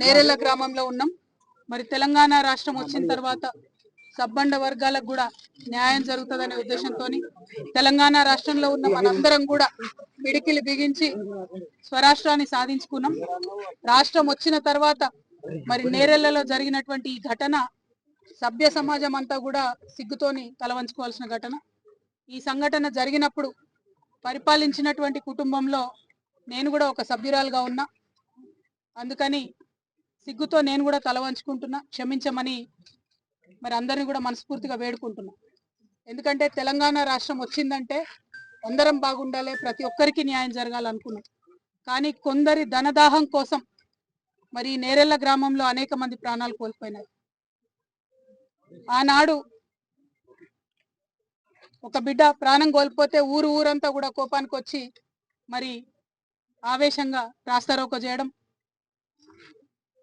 నేరెళ్ల గ్రామంలో ఉన్నాం. మరి తెలంగాణ రాష్ట్రం వచ్చిన తర్వాత సబ్బండ వర్గాలకు కూడా న్యాయం జరుగుతుందనే ఉద్దేశంతో తెలంగాణ రాష్ట్రంలో ఉన్న మనందరం కూడా పిడికిలి బిగించి స్వరాష్ట్రాన్ని సాధించుకున్నాం. రాష్ట్రం వచ్చిన తర్వాత మరి నేరెళ్లలో జరిగినటువంటి ఈ ఘటన సభ్య సమాజం అంతా కూడా సిగ్గుతోని తలవంచుకోవాల్సిన ఘటన. ఈ సంఘటన జరిగినప్పుడు పరిపాలించినటువంటి కుటుంబంలో నేను కూడా ఒక సభ్యురాలుగా ఉన్నా. అందుకని సిగ్గుతో నేను కూడా తల వంచుకుంటున్నా, క్షమించమని మరి అందరిని కూడా మనస్ఫూర్తిగా వేడుకుంటున్నా. ఎందుకంటే తెలంగాణ రాష్ట్రం వచ్చిందంటే అందరం బాగుండాలి, ప్రతి ఒక్కరికి న్యాయం జరగాలనుకున్నాం. కానీ కొందరి ధనదాహం కోసం మరి నేరెళ్ల గ్రామంలో అనేక మంది ప్రాణాలు కోల్పోయినారు. ఆనాడు ఒక బిడ్డ ప్రాణం కోల్పోతే ఊరంతా కూడా కోపానికి వచ్చి మరి ఆవేశంగా రాస్తారోకో చేయడం,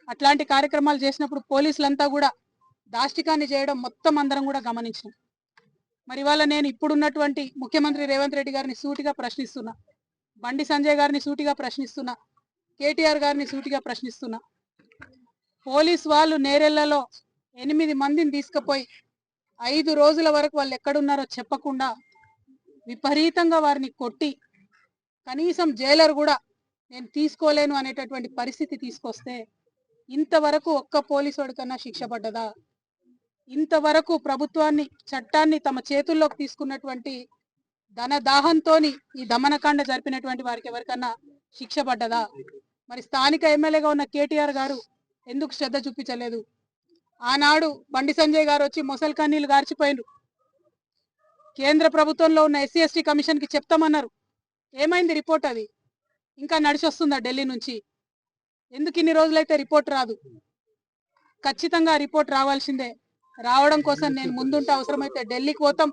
అట్లాంటి కార్యక్రమాలు చేసినప్పుడు పోలీసులంతా కూడా దాష్టికాన్ని చేయడం మొత్తం అందరం కూడా గమనించాం. మరి ఇవాళ నేను ఇప్పుడున్నటువంటి ముఖ్యమంత్రి రేవంత్ రెడ్డి గారిని సూటిగా ప్రశ్నిస్తున్నా, బండి సంజయ్ గారిని సూటిగా ప్రశ్నిస్తున్నా, కేటీఆర్ గారిని సూటిగా ప్రశ్నిస్తున్నా. పోలీస్ వాళ్ళు నేరెళ్లలో 8 మందిని తీసుకుపోయి 5 రోజుల వరకు వాళ్ళు ఎక్కడున్నారో చెప్పకుండా విపరీతంగా వారిని కొట్టి కనీసం జైలర్ కూడా నేను తీసుకోలేను అనేటటువంటి పరిస్థితి తీసుకొస్తే ఇంతవరకు ఒక్క పోలీసు వాడికన్నా శిక్ష పడ్డదా? ఇంతవరకు ప్రభుత్వాన్ని, చట్టాన్ని తమ చేతుల్లోకి తీసుకున్నటువంటి ధనదాహంతోని ఈ దమనకాండ జరిపినటువంటి వారికి ఎవరికన్నా శిక్ష పడ్డదా? మరి స్థానిక ఎమ్మెల్యేగా ఉన్న కేటీఆర్ గారు ఎందుకు శ్రద్ధ చూపించలేదు? ఆనాడు బండి సంజయ్ గారు వచ్చి మొసల్ కన్నీళ్లు గార్చిపోయిండ్రు. కేంద్ర ప్రభుత్వంలో ఉన్న ఎస్సీ ఎస్టీ కమిషన్ కి చెప్తామన్నారు. ఏమైంది రిపోర్ట్? అది ఇంకా నడిచొస్తుందా ఢిల్లీ నుంచి? ఎందుకు ఇన్ని రోజులైతే రిపోర్ట్ రాదు? ఖచ్చితంగా రిపోర్ట్ రావాల్సిందే. రావడం కోసం నేను ముందుంటే అవసరమైతే ఢిల్లీకి పోతాం,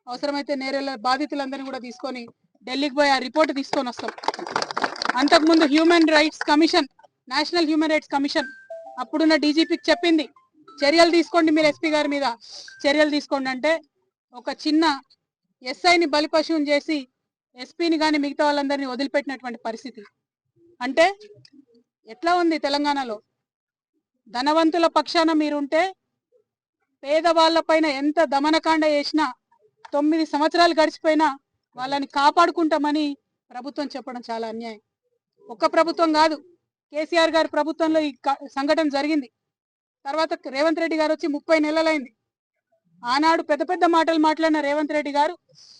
అవసరమైతే నేరెళ్ల బాధితులందరినీ కూడా తీసుకొని ఢిల్లీకి పోయి ఆ రిపోర్ట్ తీసుకొని వస్తాం. అంతకుముందు human rights commission, national human rights commission అప్పుడున్న డీజీపీకి చెప్పింది, చర్యలు తీసుకోండి, మీరు ఎస్పీ గారి మీద చర్యలు తీసుకోండి అంటే ఒక చిన్న ఎస్ఐని బలిపశువుని చేసి ఎస్పీని కానీ మిగతా వాళ్ళందరినీ వదిలిపెట్టినటువంటి పరిస్థితి. అంటే ఎట్లా ఉంది తెలంగాణలో? ధనవంతుల పక్షాన మీరుంటే పేదవాళ్ల పైన ఎంత దమనకాండ చేసినా 9 సంవత్సరాలు గడిచిపోయినా వాళ్ళని కాపాడుకుంటామని ప్రభుత్వం చెప్పడం చాలా అన్యాయం. ఒక్క ప్రభుత్వం కాదు, కేసీఆర్ గారి ప్రభుత్వంలో ఈ సంఘటన జరిగింది. తర్వాత రేవంత్ రెడ్డి గారు వచ్చి 30 నెలలైంది. ఆనాడు పెద్ద పెద్ద మాటలు మాట్లాడిన రేవంత్ రెడ్డి గారు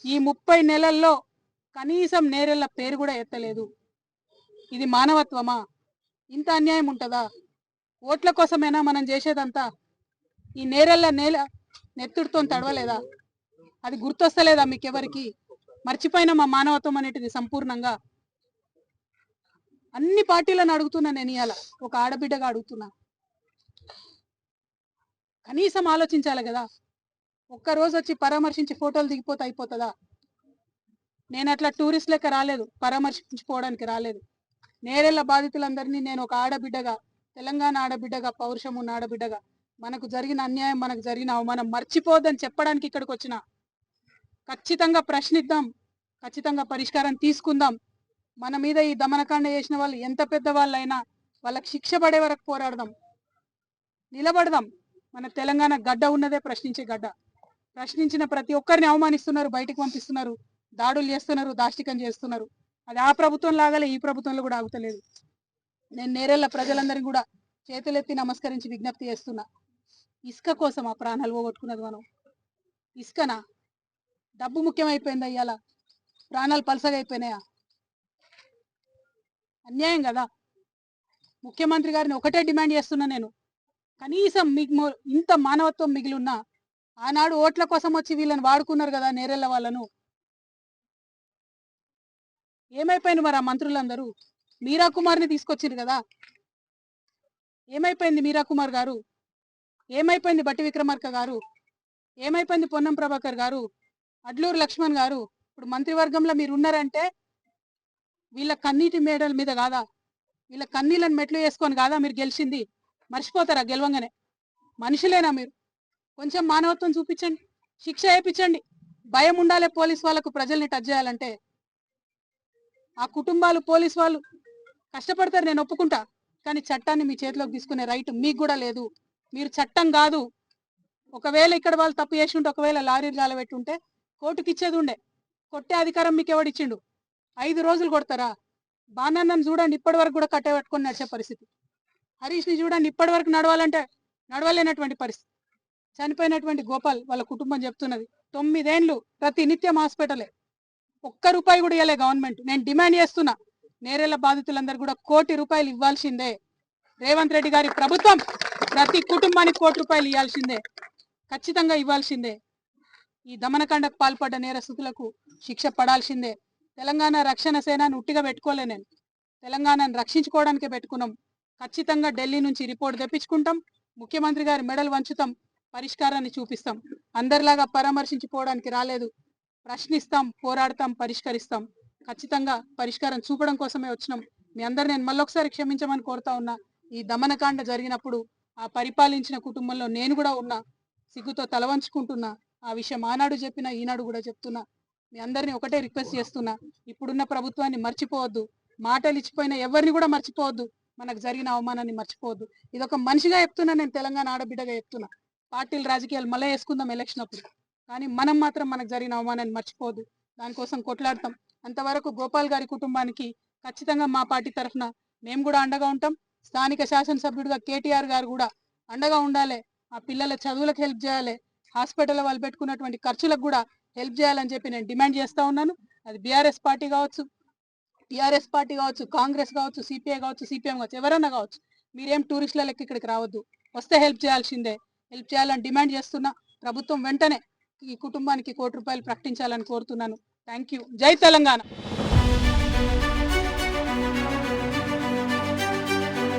ఈ 30 నెలల్లో కనీసం నేరెళ్ల పేరు కూడా ఎత్తలేదు. ఇది మానవత్వమా? ఇంత అన్యాయం ఉంటుందా? ఓట్ల కోసమైనా మనం చేసేదంతా? ఈ నేరెళ్ల నేల నెత్తుడితో తడవలేదా? అది గుర్తొస్తలేదా మీకెవరికి? మర్చిపోయిన మా మానవత్వం అనేటిది సంపూర్ణంగా. అన్ని పార్టీలను అడుగుతున్నా, నేను ఇవాళ ఒక ఆడబిడ్డగా అడుగుతున్నా, కనీసం ఆలోచించాలి కదా. ఒక్కరోజు వచ్చి పరామర్శించి ఫోటోలు దిగిపోతే అయిపోతుందా? నేను అట్లా టూరిస్ట్ లెక్క రాలేదు, పరామర్శించుకోవడానికి రాలేదు. నేరెళ్ల బాధితులందరినీ నేను ఒక ఆడబిడ్డగా, తెలంగాణ ఆడబిడ్డగా, పౌరుషం ఉన్న ఆడబిడ్డగా, మనకు జరిగిన అన్యాయం, మనకు జరిగిన అవమానం మర్చిపోదని చెప్పడానికి ఇక్కడికి వచ్చిన. ఖచ్చితంగా ప్రశ్నిద్దాం, ఖచ్చితంగా పరిష్కారం తీసుకుందాం. మన మీద ఈ దమనకాండ చేసిన వాళ్ళు ఎంత పెద్ద వాళ్ళైనా వాళ్ళకి శిక్ష పడే వరకు పోరాడదాం, నిలబడదాం. మన తెలంగాణ గడ్డ ఉన్నదే ప్రశ్నించే గడ్డ. ప్రశ్నించిన ప్రతి ఒక్కరిని అవమానిస్తున్నారు, బయటకు పంపిస్తున్నారు, దాడులు చేస్తున్నారు, దాష్టికం చేస్తున్నారు. అది ఆ ప్రభుత్వం లాగాలే ఈ ప్రభుత్వంలో కూడా ఆగుతలేదు. నేను నేరెళ్ల ప్రజలందరినీ కూడా చేతులెత్తి నమస్కరించి విజ్ఞప్తి చేస్తున్నా, ఇసుక కోసం ఆ ప్రాణాలు పోగొట్టుకున్నది మనం. ఇసుకనా? డబ్బు ముఖ్యమైపోయిందా? ఇవాళ ప్రాణాలు పలసగా అయిపోయినాయా? అన్యాయం కదా. ముఖ్యమంత్రి గారిని ఒకటే డిమాండ్ చేస్తున్నా నేను, కనీసం మీకు ఇంత మానవత్వం మిగిలి ఉన్నా ఆనాడు ఓట్ల కోసం వచ్చి వీళ్ళని వాడుకున్నారు కదా నేరెళ్ల వాళ్ళను. ఏమైపోయింది మరి ఆ మంత్రులందరూ? మీరా కుమార్ని తీసుకొచ్చారు కదా, ఏమైపోయింది మీరా కుమార్ గారు? ఏమైపోయింది బట్టి విక్రమార్క గారు? ఏమైపోయింది పొన్నం ప్రభాకర్ గారు, అడ్లూరు లక్ష్మణ్ గారు? ఇప్పుడు మంత్రివర్గంలో మీరు ఉన్నారంటే వీళ్ళ కన్నీటి మేడల మీద కాదా, వీళ్ళ కన్నీళ్ళని మెట్లు వేసుకొని కాదా మీరు గెలిచింది? మర్చిపోతారా గెలవంగానే? మనుషులేనా మీరు? కొంచెం మానవత్వం చూపించండి, శిక్ష వేయించండి. భయం ఉండాలి పోలీస్ వాళ్ళకు ప్రజల్ని టచ్ చేయాలంటే. ఆ కుటుంబాలు, పోలీస్ వాళ్ళు కష్టపడతారు, నేను ఒప్పుకుంటా. కానీ చట్టాన్ని మీ చేతిలోకి తీసుకునే రైట్ మీకు కూడా లేదు. మీరు చట్టం కాదు. ఒకవేళ ఇక్కడ వాళ్ళు తప్పు చేసి ఉంటే, ఒకవేళ లారీలు జాలబెట్టి ఉంటే కోర్టుకి ఇచ్చేది ఉండే. కొట్టే అధికారం మీకు ఎవడిచ్చిండు? 5 రోజులు కొడతారా? బాణన్నను చూడండి, ఇప్పటి వరకు కూడా కట్టే పట్టుకొని నడిచే పరిస్థితి. హరీష్ని చూడండి, ఇప్పటి వరకు నడవాలంటే నడవలేనటువంటి పరిస్థితి. చనిపోయినటువంటి గోపాల్ వాళ్ళ కుటుంబం చెప్తున్నది 9 ఏళ్ళు ప్రతి నిత్యం హాస్పిటలే. ఒక్క రూపాయి కూడా ఇవ్వలే గవర్నమెంట్. నేను డిమాండ్ చేస్తున్నా, నేరేళ్ల బాధితులందరూ కూడా ₹1 కోటి ఇవ్వాల్సిందే. రేవంత్ రెడ్డి గారి ప్రభుత్వం ప్రతి కుటుంబానికి ₹1 కోటి ఇవ్వాల్సిందే, ఖచ్చితంగా ఇవ్వాల్సిందే. ఈ దమనకాండకు పాల్పడ్డ నేరస్తులకు శిక్ష పడాల్సిందే. తెలంగాణ రక్షణ సేనను ఉట్టిగా పెట్టుకోలే, నేను తెలంగాణను రక్షించుకోవడానికే పెట్టుకున్నాం. ఖచ్చితంగా ఢిల్లీ నుంచి రిపోర్ట్ తెప్పించుకుంటాం, ముఖ్యమంత్రి గారి మెడలు వంచుతాం, పరిష్కారాన్ని చూపిస్తాం. అందరిలాగా పరామర్శించిపోవడానికి రాలేదు. ప్రశ్నిస్తాం, పోరాడతాం, పరిష్కరిస్తాం. ఖచ్చితంగా పరిష్కారం చూపడం కోసమే వచ్చినాం. మీ అందరు నేను మళ్ళొకసారి క్షమించమని కోరుతా ఉన్నా. ఈ దమనకాండ జరిగినప్పుడు ఆ పరిపాలించిన కుటుంబంలో నేను కూడా ఉన్నా. సిగ్గుతో తలవంచుకుంటున్నా. ఆ విషయం ఆనాడు చెప్పినా, ఈనాడు కూడా చెప్తున్నా. మీ అందరినీ ఒకటే రిక్వెస్ట్ చేస్తున్నా, ఇప్పుడున్న ప్రభుత్వాన్ని మర్చిపోవద్దు. మాటలు ఇచ్చిపోయిన ఎవరిని కూడా మర్చిపోవద్దు. మనకు జరిగిన అవమానాన్ని మర్చిపోవద్దు. ఇదొక మనిషిగా చెప్తున్నా, నేను తెలంగాణ ఆడబిడ్డగా చెప్తున్నా. పార్టీలు రాజకీయాలు మళ్ళీ వేసుకుందాం ఎలక్షన్ అప్పుడు, కానీ మనం మాత్రం మనకు జరిగిన అవమానాన్ని మర్చిపోవద్దు. దానికోసం కొట్లాడతాం. అంతవరకు గోపాల్ గారి కుటుంబానికి ఖచ్చితంగా మా పార్టీ తరఫున మేము కూడా అండగా ఉంటాం. స్థానిక శాసనసభ్యుడిగా కేటీఆర్ గారు కూడా అండగా ఉండాలి. ఆ పిల్లల చదువులకు హెల్ప్ చేయాలి, హాస్పిటల్ వాళ్ళు పెట్టుకున్నటువంటి ఖర్చులకు కూడా హెల్ప్ చేయాలని చెప్పి నేను డిమాండ్ చేస్తా ఉన్నాను. అది బీఆర్ఎస్ పార్టీ కావచ్చు, టీఆర్ఎస్ పార్టీ కావచ్చు, కాంగ్రెస్ కావచ్చు, సిపిఐ కావచ్చు, సిపిఎం కావచ్చు, ఎవరన్నా కావచ్చు. మీరేం టూరిస్టుల లెక్క ఇక్కడికి రావద్దు. వస్తే హెల్ప్ చేయాల్సిందే. హెల్ప్ చేయాలని డిమాండ్ చేస్తున్నా. ప్రభుత్వం వెంటనే ఈ కుటుంబానికి ₹1 కోటి ప్రకటించాలని కోరుతున్నాను. Thank you. జై తెలంగాణ.